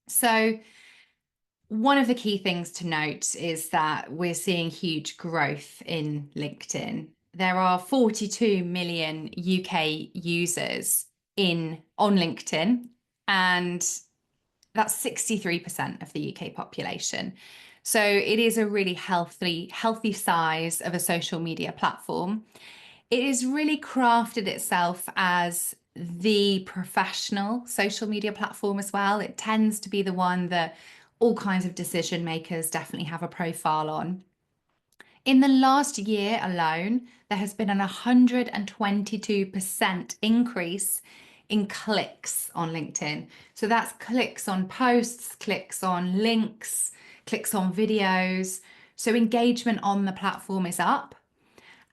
So one of the key things to note is that we're seeing huge growth in LinkedIn. There are 42 million UK users on LinkedIn, and that's 63% of the UK population. So it is a really healthy size of a social media platform. It has really crafted itself as the professional social media platform as well. It tends to be the one that all kinds of decision makers definitely have a profile on. In the last year alone, there has been an 122% increase in clicks on LinkedIn. So that's clicks on posts, clicks on links, clicks on videos. So engagement on the platform is up.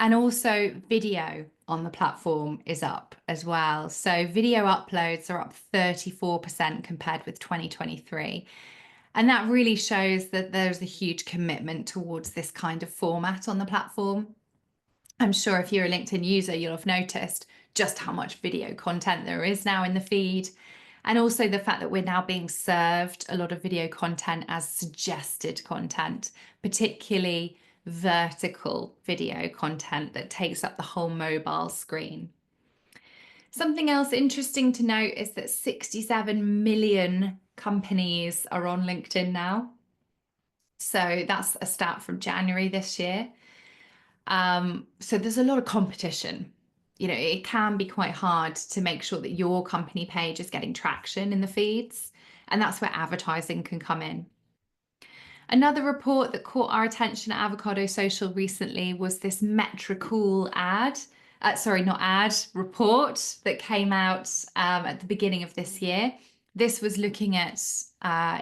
And also video on the platform is up as well. So video uploads are up 34% compared with 2023. And that really shows that there's a huge commitment towards this kind of format on the platform. I'm sure if you're a LinkedIn user, you'll have noticed just how much video content there is now in the feed. And also the fact that we're now being served a lot of video content as suggested content, particularly vertical video content that takes up the whole mobile screen. Something else interesting to note is that 67 million companies are on LinkedIn now. So that's a stat from January this year. So there's a lot of competition. It can be quite hard to make sure that your company page is getting traction in the feeds, and that's where advertising can come in. Another report that caught our attention at Avocado Social recently was this Metricool report that came out at the beginning of this year. This was looking at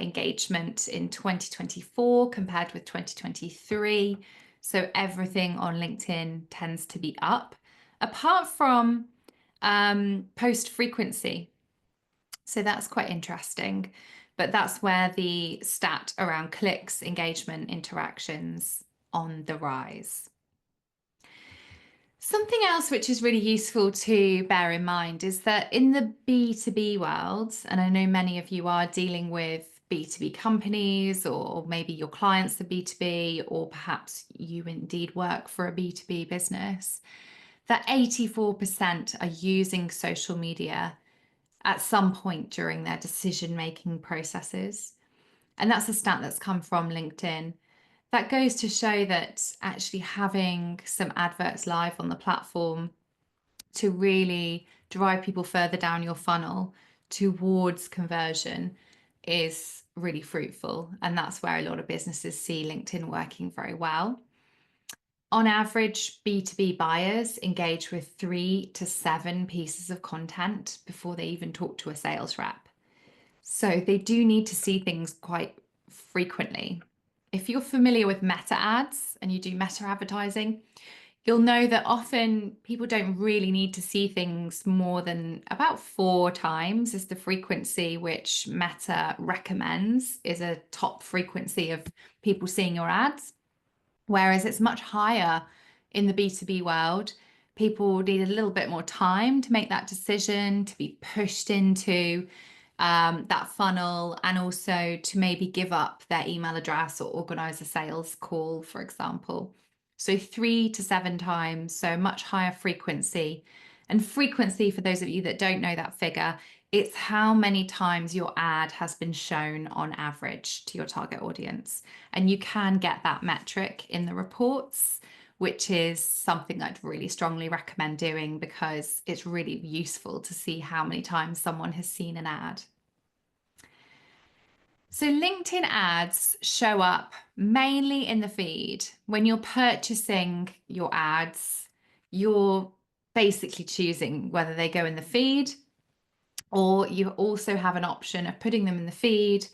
engagement in 2024 compared with 2023. So everything on LinkedIn tends to be up, apart from post frequency. So that's quite interesting. But that's where the stat around clicks, engagement, interactions on the rise. Something else which is really useful to bear in mind is that in the B2B world, and I know many of you are dealing with B2B companies, or maybe your clients are B2B, or perhaps you indeed work for a B2B business, that 84% are using social media at some point during their decision-making processes. And that's a stat that's come from LinkedIn. That goes to show that actually having some adverts live on the platform to really drive people further down your funnel towards conversion is really fruitful. And that's where a lot of businesses see LinkedIn working very well. On average, B2B buyers engage with 3 to 7 pieces of content before they even talk to a sales rep. So they do need to see things quite frequently. If you're familiar with meta ads and you do meta advertising, you'll know that often people don't really need to see things more than about 4 times is the frequency which Meta recommends is a top frequency of people seeing your ads. Whereas it's much higher in the B2B world. People need a little bit more time to make that decision, to be pushed into that funnel, and also to maybe give up their email address or organize a sales call, for example. So 3 to 7 times, so much higher frequency. And frequency, for those of you that don't know that figure, it's how many times your ad has been shown on average to your target audience. And you can get that metric in the reports, which is something I'd really strongly recommend doing because it's really useful to see how many times someone has seen an ad. So LinkedIn ads show up mainly in the feed. When you're purchasing your ads, you're basically choosing whether they go in the feed, or you also have an option of putting them in the feed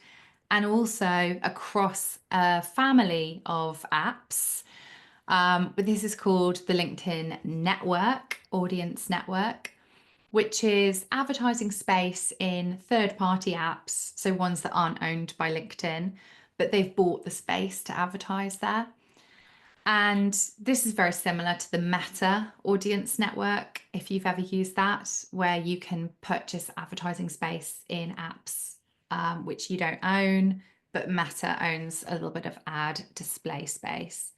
and also across a family of apps. But this is called the LinkedIn Network, Audience Network, which is advertising space in third-party apps, so ones that aren't owned by LinkedIn, but they've bought the space to advertise there. And this is very similar to the Meta Audience Network, if you've ever used that, where you can purchase advertising space in apps which you don't own, but Meta owns a little bit of ad display space.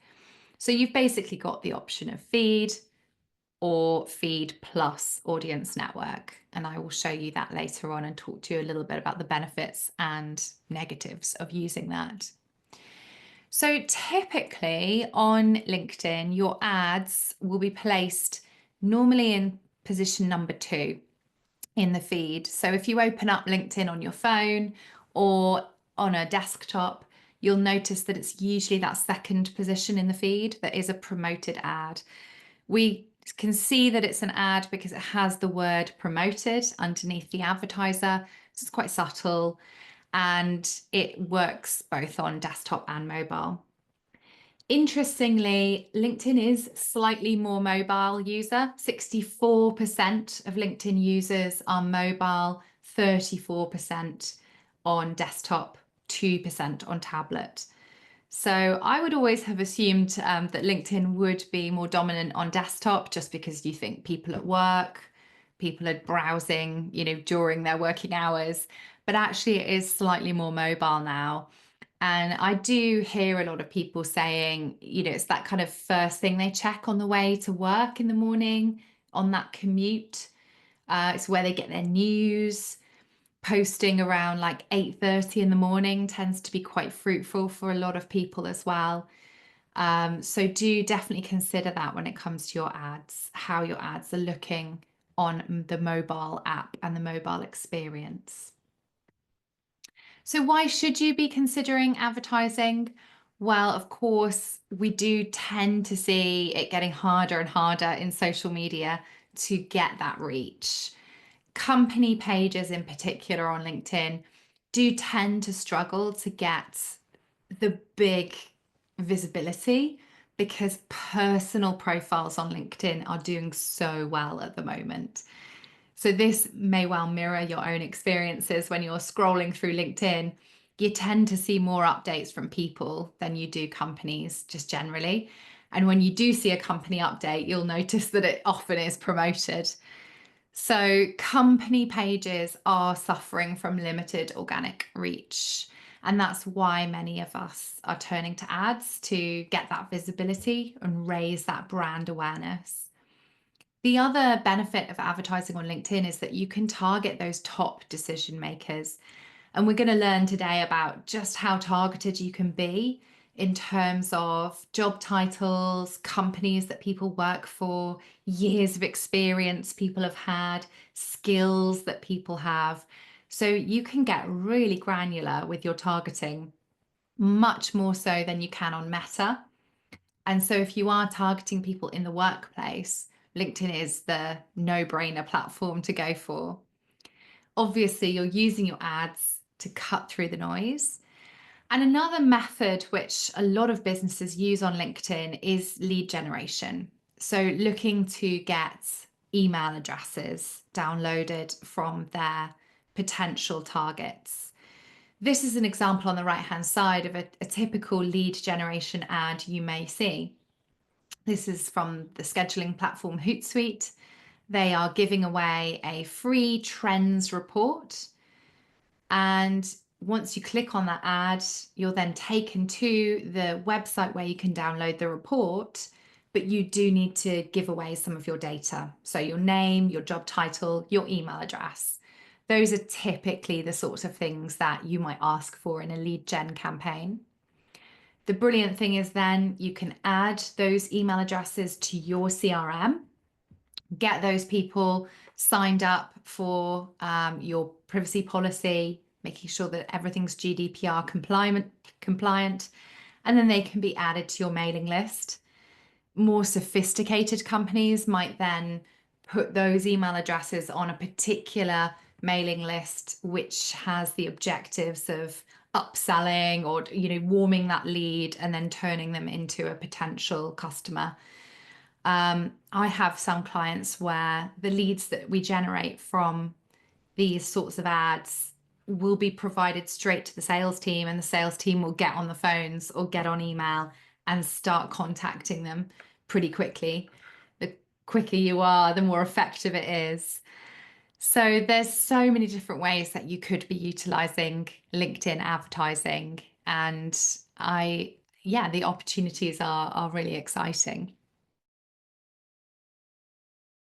So you've basically got the option of feed or feed plus audience network. And I will show you that later on and talk to you a little bit about the benefits and negatives of using that. So typically on LinkedIn, your ads will be placed normally in position number 2 in the feed. So if you open up LinkedIn on your phone or on a desktop, you'll notice that it's usually that second position in the feed that is a promoted ad. We can see that it's an ad because it has the word promoted underneath the advertiser. So it's quite subtle and it works both on desktop and mobile. Interestingly, LinkedIn is slightly more mobile user. 64% of LinkedIn users are mobile, 34% on desktop, 2% on tablet. So I would always have assumed that LinkedIn would be more dominant on desktop just because you think people at work, people are browsing, during their working hours, but actually it is slightly more mobile now. And I do hear a lot of people saying, it's that kind of first thing they check on the way to work in the morning on that commute. It's where they get their news. Posting around like 8:30 in the morning tends to be quite fruitful for a lot of people as well. So do definitely consider that when it comes to your ads, how your ads are looking on the mobile app and the mobile experience. So why should you be considering advertising? Well, of course, we do tend to see it getting harder and harder in social media to get that reach. Company pages in particular on LinkedIn do tend to struggle to get the big visibility because personal profiles on LinkedIn are doing so well at the moment. So this may well mirror your own experiences when you're scrolling through LinkedIn. You tend to see more updates from people than you do companies, just generally. And when you do see a company update, you'll notice that it often is promoted. So company pages are suffering from limited organic reach. And that's why many of us are turning to ads to get that visibility and raise that brand awareness. The other benefit of advertising on LinkedIn is that you can target those top decision makers. And we're going to learn today about just how targeted you can be in terms of job titles, companies that people work for, years of experience people have had, skills that people have. So you can get really granular with your targeting, much more so than you can on Meta. And so if you are targeting people in the workplace, LinkedIn is the no-brainer platform to go for. Obviously, you're using your ads to cut through the noise. And another method which a lot of businesses use on LinkedIn is lead generation. So looking to get email addresses downloaded from their potential targets. This is an example on the right-hand side of a typical lead generation ad you may see. This is from the scheduling platform Hootsuite. They are giving away a free trends report. And once you click on that ad, you're then taken to the website where you can download the report, but you do need to give away some of your data. So your name, your job title, your email address. Those are typically the sorts of things that you might ask for in a lead gen campaign. The brilliant thing is then you can add those email addresses to your CRM, get those people signed up for your privacy policy, making sure that everything's GDPR compliant, and then they can be added to your mailing list. More sophisticated companies might then put those email addresses on a particular mailing list, which has the objectives of upselling or warming that lead and then turning them into a potential customer. I have some clients where the leads that we generate from these sorts of ads will be provided straight to the sales team, and the sales team will get on the phones or get on email and start contacting them pretty quickly. The quicker you are, the more effective it is. So there's so many different ways that you could be utilizing LinkedIn advertising, and yeah, the opportunities are really exciting.